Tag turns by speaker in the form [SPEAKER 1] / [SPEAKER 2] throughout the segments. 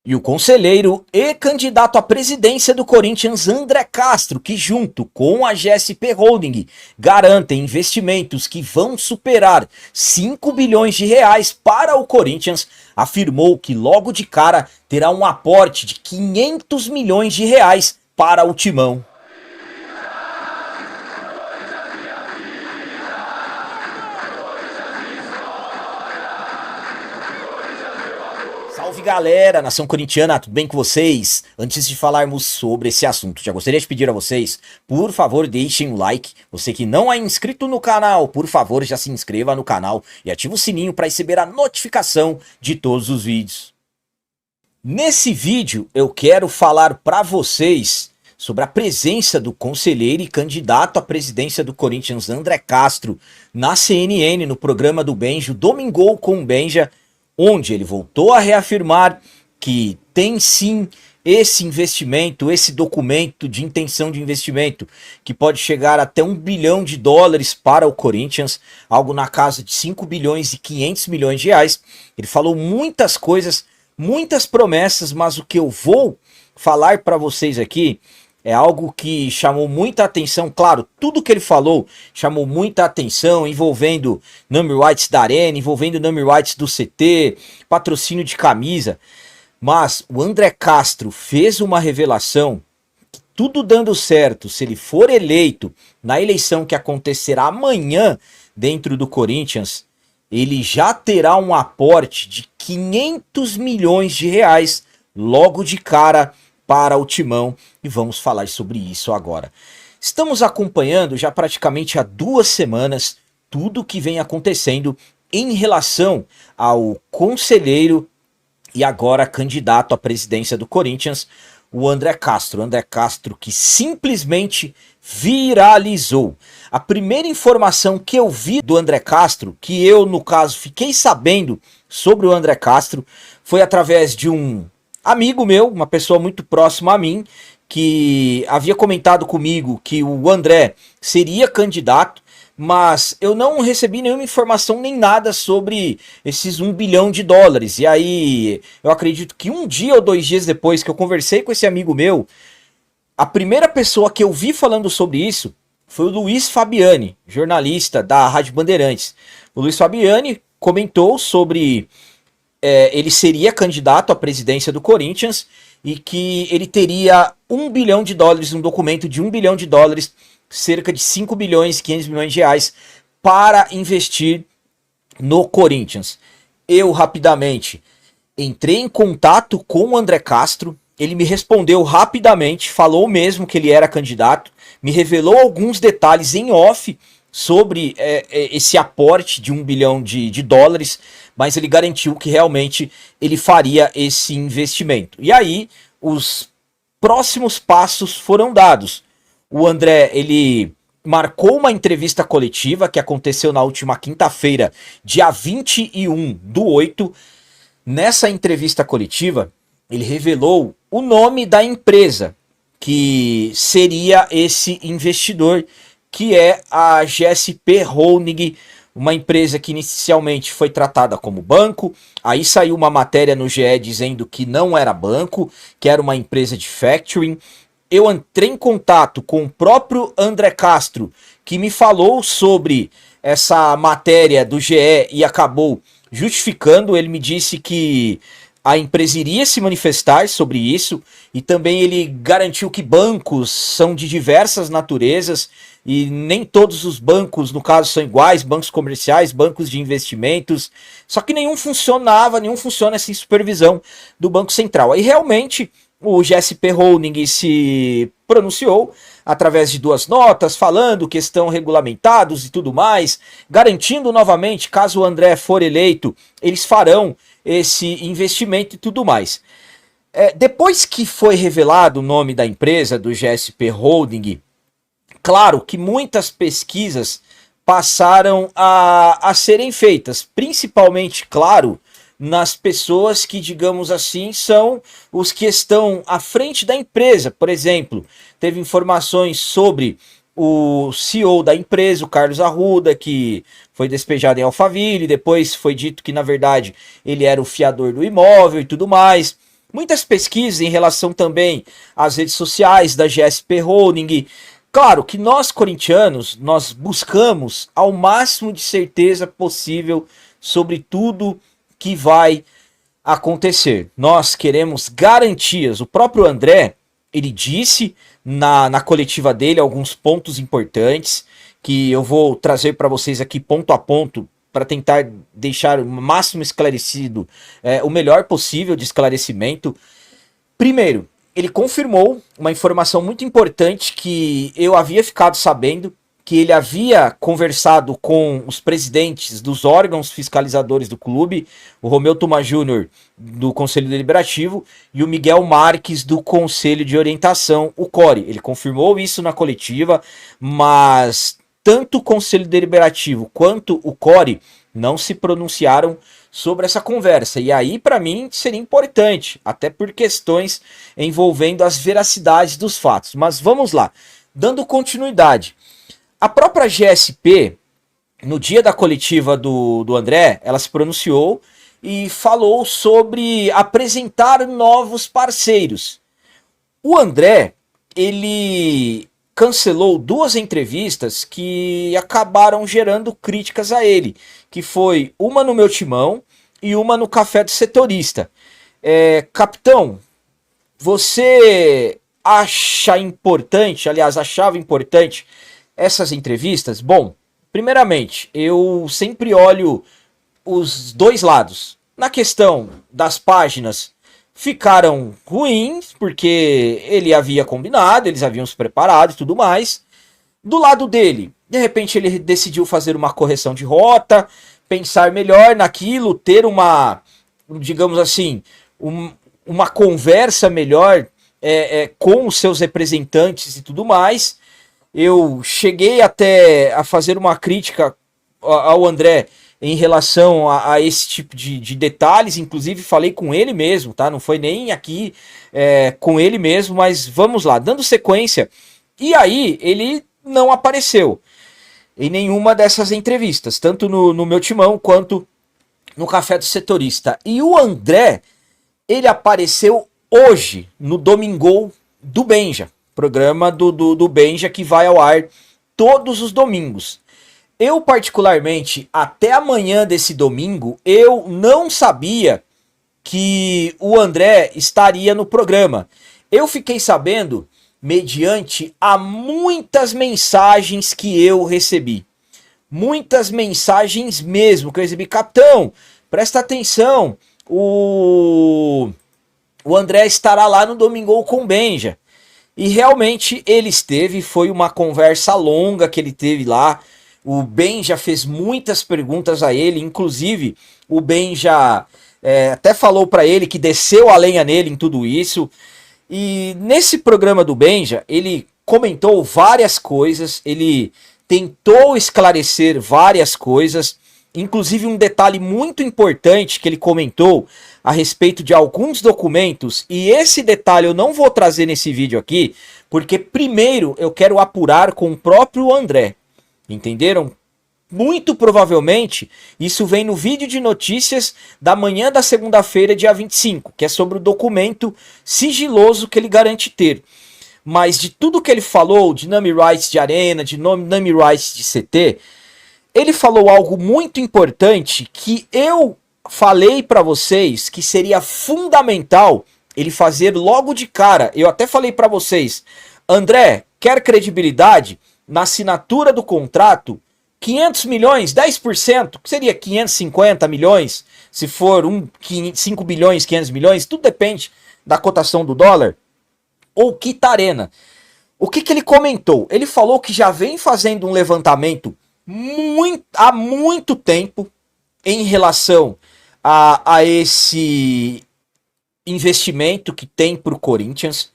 [SPEAKER 1] E o conselheiro e candidato à presidência do Corinthians, André Castro, que junto com a GSP Holding garantem investimentos que vão superar 5 bilhões de reais para o Corinthians, afirmou que logo de cara terá um aporte de 500 milhões de reais para o Timão. Salve galera, nação corintiana, tudo bem com vocês? Antes de falarmos sobre esse assunto, já gostaria de pedir a vocês, por favor deixem um like. Você que não é inscrito no canal, por favor já se inscreva no canal e ative o sininho para receber a notificação de todos os vídeos. Nesse vídeo eu quero falar para vocês sobre a presença do conselheiro e candidato à presidência do Corinthians, André Castro, na CNN, no programa do Benja, Domingou com o Benja, onde ele voltou a reafirmar que tem sim esse investimento, esse documento de intenção de investimento, que pode chegar até 1 bilhão de dólares para o Corinthians, algo na casa de 5 bilhões e 500 milhões de reais. Ele falou muitas coisas, muitas promessas, mas o que eu vou falar para vocês aqui é algo que chamou muita atenção. Claro, tudo que ele falou chamou muita atenção, envolvendo number rights da Arena, envolvendo number rights do CT, patrocínio de camisa. Mas o André Castro fez uma revelação que, tudo dando certo, se ele for eleito na eleição que acontecerá amanhã dentro do Corinthians, ele já terá um aporte de 500 milhões de reais logo de cara para o Timão, e vamos falar sobre isso agora. Estamos acompanhando já praticamente há 2 semanas tudo o que vem acontecendo em relação ao conselheiro e agora candidato à presidência do Corinthians, o André Castro. André Castro que simplesmente viralizou. A primeira informação que eu vi do André Castro, que eu no caso fiquei sabendo sobre o André Castro, foi através de um amigo meu, uma pessoa muito próxima a mim, que havia comentado comigo que o André seria candidato, mas eu não recebi nenhuma informação nem nada sobre esses 1 bilhão de dólares. E aí eu acredito que 1 dia ou 2 dias depois que eu conversei com esse amigo meu, a primeira pessoa que eu vi falando sobre isso foi o Luiz Fabiani, jornalista da Rádio Bandeirantes. O Luiz Fabiani comentou sobre ele seria candidato à presidência do Corinthians e que ele teria 1 bilhão de dólares, um documento de 1 bilhão de dólares, cerca de 5 bilhões e 500 milhões de reais para investir no Corinthians. Eu rapidamente entrei em contato com o André Castro, ele me respondeu rapidamente, falou mesmo que ele era candidato, me revelou alguns detalhes em off sobre esse aporte de 1 bilhão de dólares, mas ele garantiu que realmente ele faria esse investimento. E aí, os próximos passos foram dados. O André, ele marcou uma entrevista coletiva que aconteceu na última quinta-feira, dia 21/8. Nessa entrevista coletiva, ele revelou o nome da empresa que seria esse investidor, que é a GSP Holding, uma empresa que inicialmente foi tratada como banco, aí saiu uma matéria no GE dizendo que não era banco, que era uma empresa de factoring. Eu entrei em contato com o próprio André Castro, que me falou sobre essa matéria do GE e acabou justificando. Ele me disse que a empresa iria se manifestar sobre isso, e também ele garantiu que bancos são de diversas naturezas e nem todos os bancos, no caso, são iguais, bancos comerciais, bancos de investimentos, só que nenhum funciona sem supervisão do Banco Central. Aí realmente o GSP Holding se pronunciou através de 2 notas, falando que estão regulamentados e tudo mais, garantindo novamente, caso o André for eleito, eles farão esse investimento e tudo mais. Depois que foi revelado o nome da empresa, do GSP Holding, claro que muitas pesquisas passaram a serem feitas, principalmente, claro, nas pessoas que, digamos assim, são os que estão à frente da empresa. Por exemplo, teve informações sobre o CEO da empresa, o Carlos Arruda, que foi despejado em Alphaville, depois foi dito que, na verdade, ele era o fiador do imóvel e tudo mais. muitas pesquisas em relação também às redes sociais da GSP Holding. Claro que nós corintianos, nós buscamos ao máximo de certeza possível sobre tudo que vai acontecer. Nós queremos garantias. O próprio André, ele disse na coletiva dele alguns pontos importantes que eu vou trazer para vocês aqui ponto a ponto para tentar deixar o máximo esclarecido, o melhor possível de esclarecimento. Primeiro, ele confirmou uma informação muito importante que eu havia ficado sabendo, que ele havia conversado com os presidentes dos órgãos fiscalizadores do clube, o Romeu Tuma Júnior do Conselho Deliberativo e o Miguel Marques do Conselho de Orientação, o CORE. Ele confirmou isso na coletiva, mas tanto o Conselho Deliberativo quanto o CORE não se pronunciaram sobre essa conversa. E aí, para mim, seria importante, até por questões envolvendo as veracidades dos fatos. Mas vamos lá, dando continuidade. A própria GSP, no dia da coletiva do André, ela se pronunciou e falou sobre apresentar novos parceiros. O André, ele cancelou 2 entrevistas que acabaram gerando críticas a ele, que foi uma no Meu Timão e uma no Café do Setorista. Capitão, você acha importante, aliás, achava importante essas entrevistas? Bom, primeiramente, eu sempre olho os dois lados. Na questão das páginas, ficaram ruins, porque ele havia combinado, eles haviam se preparado e tudo mais. Do lado dele, de repente ele decidiu fazer uma correção de rota, pensar melhor naquilo, ter uma, digamos assim, uma conversa melhor com os seus representantes e tudo mais. Eu cheguei até a fazer uma crítica ao André em relação a esse tipo de detalhes, inclusive falei com ele mesmo, tá? Não foi nem aqui com ele mesmo, mas vamos lá, dando sequência. E aí ele não apareceu em nenhuma dessas entrevistas, tanto no Meu Timão quanto no Café do Setorista. E o André, ele apareceu hoje no Domingol do Benja. Programa do Benja que vai ao ar todos os domingos. Eu particularmente, até amanhã desse domingo, eu não sabia que o André estaria no programa. Eu fiquei sabendo mediante a muitas mensagens que eu recebi. Muitas mensagens mesmo que eu recebi. Capitão, presta atenção, o André estará lá no Domingol com o Benja. E realmente ele esteve, foi uma conversa longa que ele teve lá. O Benja fez muitas perguntas a ele, inclusive o Benja até falou para ele que desceu a lenha nele em tudo isso. E nesse programa do Benja, ele comentou várias coisas, ele tentou esclarecer várias coisas, inclusive um detalhe muito importante que ele comentou a respeito de alguns documentos, e esse detalhe eu não vou trazer nesse vídeo aqui, porque primeiro eu quero apurar com o próprio André, entenderam? Muito provavelmente isso vem no vídeo de notícias da manhã da segunda-feira, dia 25, que é sobre o documento sigiloso que ele garante ter. Mas de tudo que ele falou, de Nami Rights de Arena, de Nami Rights de CT, ele falou algo muito importante que eu falei para vocês que seria fundamental ele fazer logo de cara. Eu até falei para vocês, André, quer credibilidade? Na assinatura do contrato, 500 milhões, 10%, que seria 550 milhões, se for 5 bilhões, 500 milhões, tudo depende da cotação do dólar, ou Quitarena. O que ele comentou? Ele falou que já vem fazendo um levantamento há muito tempo em relação a esse investimento que tem para o Corinthians.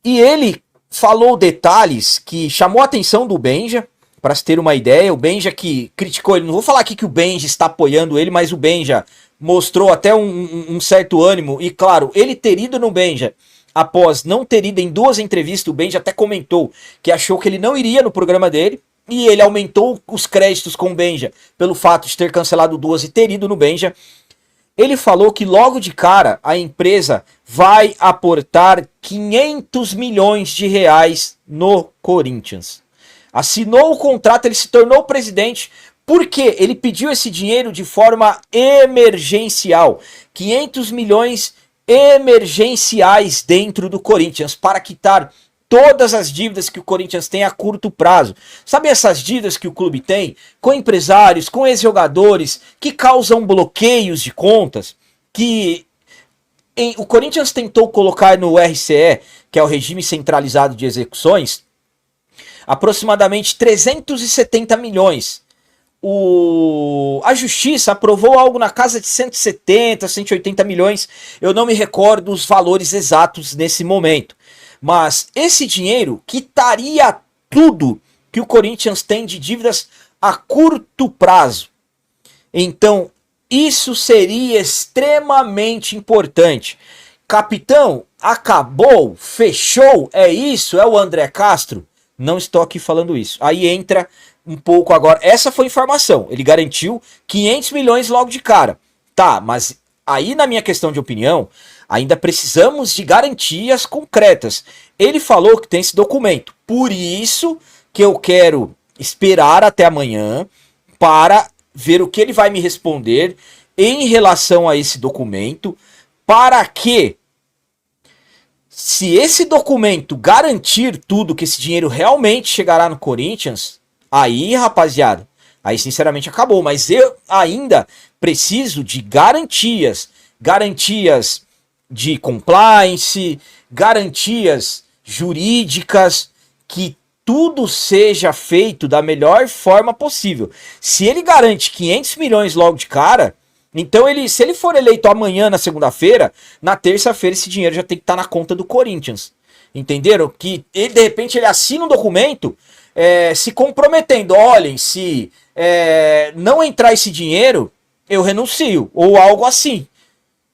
[SPEAKER 1] E ele falou detalhes que chamou a atenção do Benja, para se ter uma ideia. O Benja que criticou ele, não vou falar aqui que o Benja está apoiando ele, mas o Benja mostrou até um certo ânimo, e claro, ele ter ido no Benja após não ter ido em 2 entrevistas. O Benja até comentou que achou que ele não iria no programa dele, e ele aumentou os créditos com o Benja pelo fato de ter cancelado 2 e ter ido no Benja. Ele falou que logo de cara a empresa vai aportar 500 milhões de reais no Corinthians. Assinou o contrato, ele se tornou presidente, porque ele pediu esse dinheiro de forma emergencial. 500 milhões emergenciais dentro do Corinthians para quitar todas as dívidas que o Corinthians tem a curto prazo. Sabe essas dívidas que o clube tem com empresários, com ex-jogadores, que causam bloqueios de contas, que o Corinthians tentou colocar no RCE, que é o Regime Centralizado de Execuções, aproximadamente 370 milhões. A Justiça aprovou algo na casa de 170, 180 milhões, eu não me recordo os valores exatos nesse momento. Mas esse dinheiro quitaria tudo que o Corinthians tem de dívidas a curto prazo. Então, isso seria extremamente importante. Capitão, acabou, fechou, é isso? É o André Castro? Não estou aqui falando isso. Aí entra um pouco agora. Essa foi a informação. Ele garantiu 500 milhões logo de cara. Tá, mas aí na minha questão de opinião, ainda precisamos de garantias concretas. Ele falou que tem esse documento. Por isso que eu quero esperar até amanhã para ver o que ele vai me responder em relação a esse documento, para que, se esse documento garantir tudo, que esse dinheiro realmente chegará no Corinthians, aí, rapaziada, aí sinceramente acabou. Mas eu ainda preciso de garantias de compliance, garantias jurídicas, que tudo seja feito da melhor forma possível. Se ele garante 500 milhões logo de cara, então se ele for eleito amanhã na segunda-feira, na terça-feira esse dinheiro já tem que estar na conta do Corinthians. Entenderam? Que ele, de repente, ele assina um documento se comprometendo. Olhem, se não entrar esse dinheiro, eu renuncio, ou algo assim.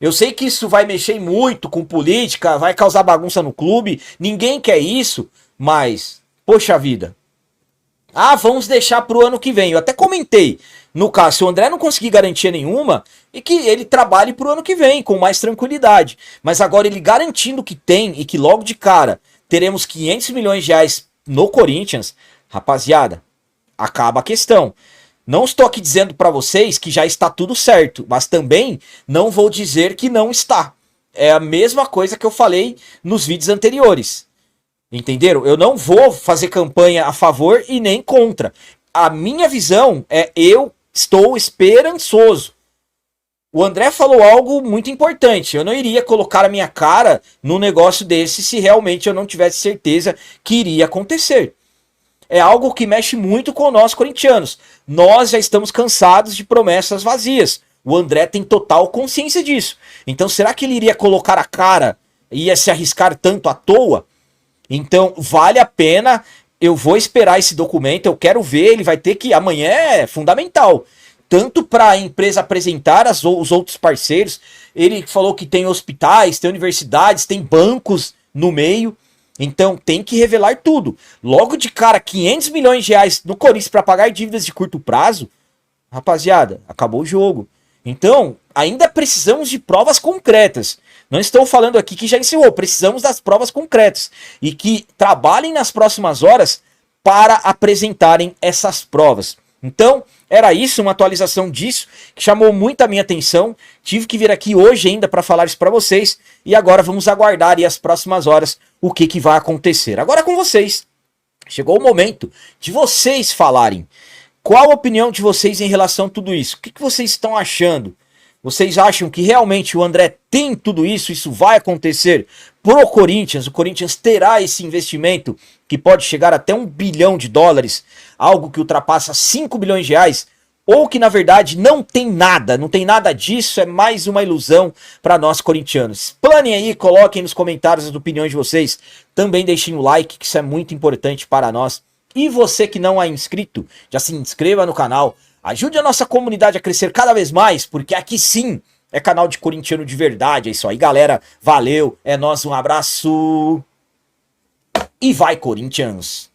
[SPEAKER 1] Eu sei que isso vai mexer muito com política, vai causar bagunça no clube, ninguém quer isso, mas, poxa vida. Vamos deixar pro ano que vem. Eu até comentei, no caso, se o André não conseguir garantia nenhuma, e que ele trabalhe pro ano que vem, com mais tranquilidade. Mas agora ele garantindo que tem, e que logo de cara teremos 500 milhões de reais no Corinthians, rapaziada, acaba a questão. Não estou aqui dizendo para vocês que já está tudo certo, mas também não vou dizer que não está. É a mesma coisa que eu falei nos vídeos anteriores. Entenderam? Eu não vou fazer campanha a favor e nem contra. A minha visão eu estou esperançoso. O André falou algo muito importante. Eu não iria colocar a minha cara num negócio desse se realmente eu não tivesse certeza que iria acontecer. É algo que mexe muito com nós corintianos. Nós já estamos cansados de promessas vazias. O André tem total consciência disso. Então, será que ele iria colocar a cara e ia se arriscar tanto à toa? Então, vale a pena. Eu vou esperar esse documento. Eu quero ver. Ele vai ter que... Amanhã é fundamental. Tanto para a empresa apresentar os outros parceiros. Ele falou que tem hospitais, tem universidades, tem bancos no meio. Então tem que revelar tudo. Logo de cara, 500 milhões de reais no Corinthians para pagar dívidas de curto prazo. Rapaziada, acabou o jogo. Então, ainda precisamos de provas concretas. Não estou falando aqui que já encerrou. Precisamos das provas concretas. E que trabalhem nas próximas horas para apresentarem essas provas. Então, era isso, uma atualização disso, que chamou muito a minha atenção. Tive que vir aqui hoje ainda para falar isso para vocês. E agora vamos aguardar aí as próximas horas o que vai acontecer. Agora com vocês. Chegou o momento de vocês falarem. Qual a opinião de vocês em relação a tudo isso? O que vocês estão achando? Vocês acham que realmente o André tem tudo isso? Isso vai acontecer pro Corinthians? O Corinthians terá esse investimento que pode chegar até $1 bilhão, algo que ultrapassa 5 bilhões de reais? Ou que na verdade não tem nada disso, é mais uma ilusão para nós corintianos? Planem aí, coloquem nos comentários as opiniões de vocês. Também deixem o like, que isso é muito importante para nós. E você que não é inscrito, já se inscreva no canal. Ajude a nossa comunidade a crescer cada vez mais, porque aqui sim é canal de corintiano de verdade. É isso aí, galera. Valeu, é nóis, um abraço. E vai, Corinthians!